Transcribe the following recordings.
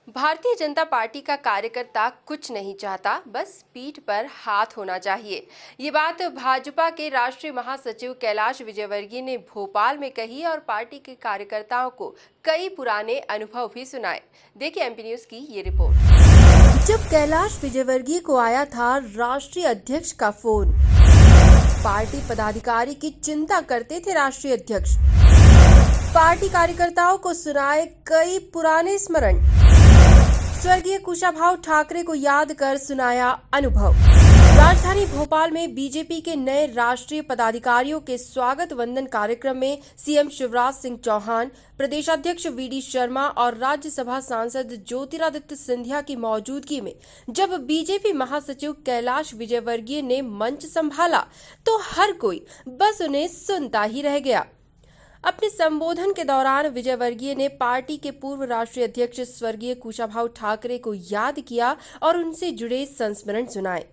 Bharatiya Janata party का कार्यकर्ता कुछ नहीं चाहता, बस पीठ पर हाथ होना चाहिए। ये बात भाजपा के राष्ट्रीय महासचिव कैलाश विजयवर्गीय ने भोपाल में कही और पार्टी के कार्यकर्ताओं को कई पुराने अनुभव भी सुनाए। देखिए एमपी न्यूज की ये रिपोर्ट। जब कैलाश विजयवर्गीय को आया था राष्ट्रीय अध्यक्ष का फोन, पार्टी पदाधिकारी की चिंता करते थे राष्ट्रीय अध्यक्ष। पार्टी कार्यकर्ताओं को सुनाए कई पुराने स्मरण। स्वर्गीय कुशाभाऊ ठाकरे को याद कर सुनाया अनुभव। राजधानी भोपाल में बीजेपी के नए राष्ट्रीय पदाधिकारियों के स्वागत वंदन कार्यक्रम में सीएम शिवराज सिंह चौहान, प्रदेशाध्यक्ष वीडी शर्मा और राज्यसभा सांसद ज्योतिरादित्य सिंधिया की मौजूदगी में जब बीजेपी महासचिव कैलाश विजयवर्गीय ने मंच संभाला तो हर कोई बस उन्हें सुनता ही रह गया। अपने संबोधन के दौरान विजयवर्गीय ने पार्टी के पूर्व राष्ट्रीय अध्यक्ष स्वर्गीय कुशाभाऊ ठाकरे को याद किया और उनसे जुड़े संस्मरण सुनाए।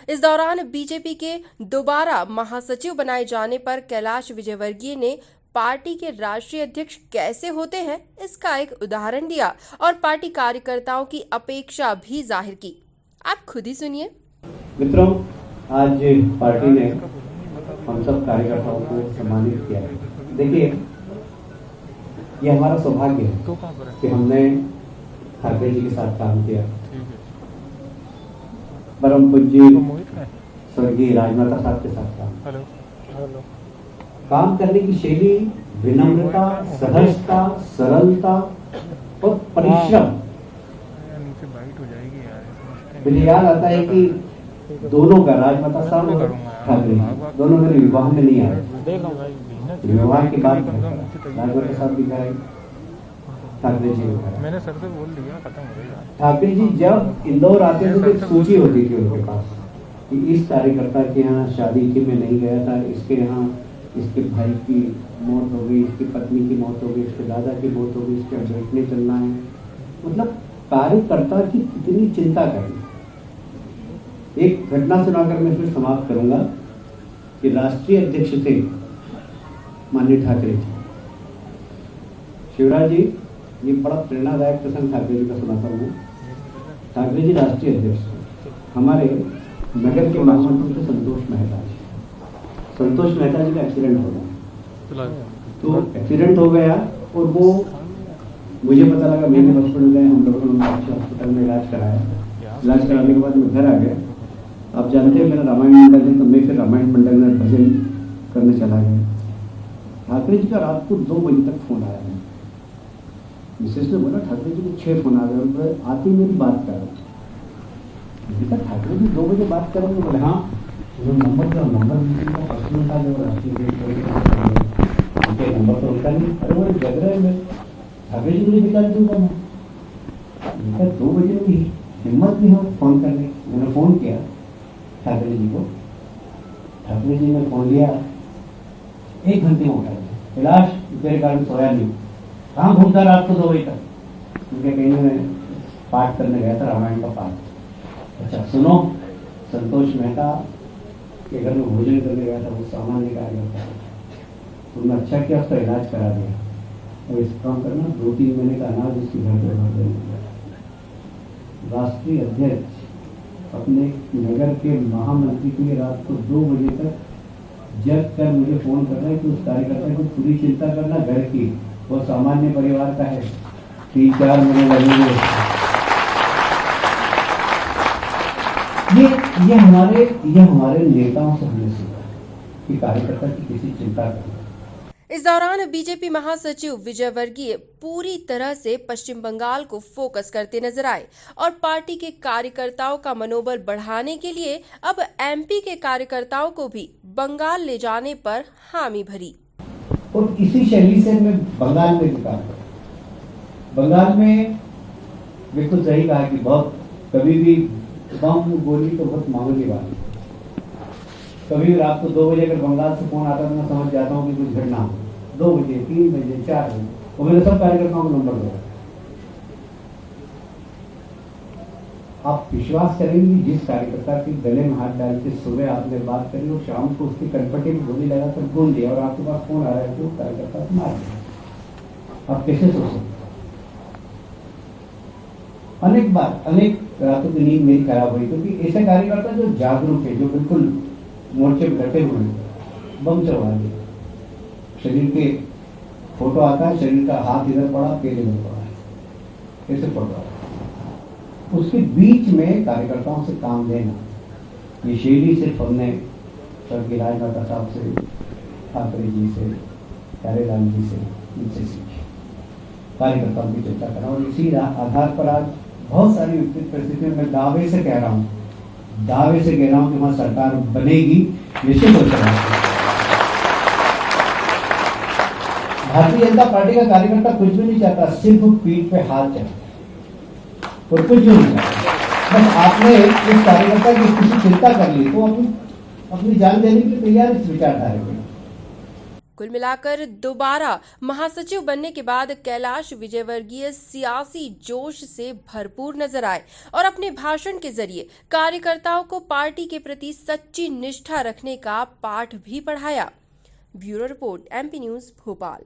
इस दौरान बीजेपी के दोबारा महासचिव बनाए जाने पर कैलाश विजयवर्गीय ने पार्टी के राष्ट्रीय अध्यक्ष कैसे होते हैं इसका एक उदाहरण दिया और पार्टी कार्यकर्ताओं की अपेक्षा भी जाहिर की। आप खुद ही सुनिए। मित्रों, आज पार्टी ने हम सब कार्यकर्ताओं को सम्मानित किया है। देखिए, ये हमारा सौभाग्य है कि हमने ठाकरे जी के साथ काम किया। परम पूज्य स्वर्गीय राजमाता साहब के साथ काम करने की शैली, विनम्रता, सहजता, सरलता और परिश्रम। मुझे याद आता है कि दोनों का, राजमाता साहब और ठाकरे दोनों मेरे विवाह में नहीं आए। विवाह की बात राजमाता साहब भी करें, ठाकरे जी मैंने सर से बोल दिया, खत्म हो गया। ठाकरे जी जब इंदौर आते थे तो एक सूची होती थी उनके पास कि इस कार्यकर्ता के यहाँ शादी थी, मैं नहीं गया था, इसके यहाँ इसके भाई की मौत हो गई, इसकी पत्नी की मौत हो गई, इसके दादा की मौत हो गई, इसके बैठने चलना है। मतलब कार्यकर्ता की कितनी चिंता करनी। एक घटना सुनाकर मैं फिर समाप्त करूंगा कि राष्ट्रीय अध्यक्ष थे माननीय ठाकरे जी। शिवराज जी, ये बड़ा प्रेरणादायक प्रसंग ठाकरे जी का सुनाता हूँ। ठाकरे जी राष्ट्रीय अध्यक्ष हमारे नगर के महामंत्री थे संतोष मेहता जी। संतोष मेहता जी का एक्सीडेंट हो गया, तो एक्सीडेंट हो गया और वो मुझे पता लगा, मेरे हॉस्पिटल गए, हम लोगों ने अच्छे हॉस्पिटल में इलाज कराया। इलाज कराने के बाद मैं घर आ गया। आप जानते हैं मेरा रामायण मंडल है, तो मैं फिर रामायण मंडल में भजन करने चला गया। ठाकरे जी का रात को 2 बजे तक फोन आया है। मिसेस ने बोला ठाकरे जी को 6 फोन आ गए, उनको आते ही मेरी बात कर रहे। ठाकरे जी 2 बजे बात करेंगे? बोले हाँ। नंबर का पर्सनल था जो राष्ट्रीय नंबर तो उनका नहीं। अरे बोले जग रहे हैं, ठाकरे जी को निकाल दूंगा मैं। 2 बजे की हिम्मत नहीं हो फोन करने। मैंने फोन किया ठाकरे जी को। ठाकरे जी ने फोन लिया, 1 घंटे में उठा। कैलाश, तेरे कारण सोया नहीं, कहाँ घूमता रात को 2 बजे तक? उनके कहीं में पाठ करने गया था, रामायण का पाठ। अच्छा सुनो, संतोष मेहता के घर में भोजन करने गया था, वो सामान लेकर आ गया था। तुमने अच्छा किया, उसका इलाज करा दिया। और इस काम करना, 2-3 महीने का अनाज उसके घर पे भर देना। राष्ट्रीय अध्यक्ष अपने नगर के महामंत्री के लिए रात को 2 बजे तक जग कर मुझे फोन कर रहे हैं कि उस कार्यकर्ता को पूरी चिंता करना घर की, वो सामान्य परिवार का है, 3-4 महीने लगेंगे। ये हमारे नेताओं से हमने सीखा कि कार्यकर्ता की किसी चिंता करना। इस दौरान बीजेपी महासचिव विजयवर्गीय पूरी तरह से पश्चिम बंगाल को फोकस करते नजर आए और पार्टी के कार्यकर्ताओं का मनोबल बढ़ाने के लिए अब एमपी के कार्यकर्ताओं को भी बंगाल ले जाने पर हामी भरी। और इसी शैली से मैं बंगाल में भी काम करूं। बंगाल में बिल्कुल सही कहा कि बहुत कभी भी बम गोली तो बहुत मामूली बात है। कभी भी रात को 2 बजे अगर बंगाल से फोन आता है तो मैं समझ जाता हूँ कि कुछ घटना हो। 2 बजे, 3 बजे, 4 बजे, वो मेरे सब कार्यकर्ताओं को नंबर दो। आप विश्वास करेंगे जिस कार्यकर्ता के गले में हाथ डाल के सुबह आपने बात करी और शाम को उसके कनपट्टी में गोली लगाकर गोल दिया और आपके पास फोन आ रहा है तो कार्यकर्ता से मार दिया। आप कैसे सोच सकते? अनेक बार अनेक रातों की नींद मेरी खराब हुई, क्योंकि ऐसे कार्यकर्ता जो जागरूक है, जो बिल्कुल मोर्चे में डटे हुए हैं, बम चढ़वा दिए। शरीर के फोटो आता है, शरीर का हाथ इधर पड़ा, पैर इधर पड़ा है, कैसे फोटो आता है। उसके बीच में कार्यकर्ताओं से काम लेना, ये शैली सिर्फ हमने स्वर्गीय राजमाता साहब से, ठाकरे जी से, प्यारेलाल जी से, इनसे सीखी। कार्यकर्ताओं की चर्चा करना, और इसी आधार पर आज बहुत सारी विपरीत परिस्थितियों में दावे से कह रहा हूँ कि वहां सरकार बनेगी, निश्चित रूप से। भारतीय जनता पार्टी का कार्यकर्ता कुछ भी नहीं चाहता, सिर्फ पीठ पे हाथ चाहता और कुछ भी नहीं चाहता। बस आपने इस कार्यकर्ता की किसी चिंता कर ली तो अपनी जान देने के लिए तैयार इस विचारधारा में। कुल मिलाकर दोबारा महासचिव बनने के बाद कैलाश विजयवर्गीय सियासी जोश से भरपूर नजर आए और अपने भाषण के जरिए कार्यकर्ताओं को पार्टी के प्रति सच्ची निष्ठा रखने का पाठ भी पढ़ाया। Bureau report, MP news, Bhopal.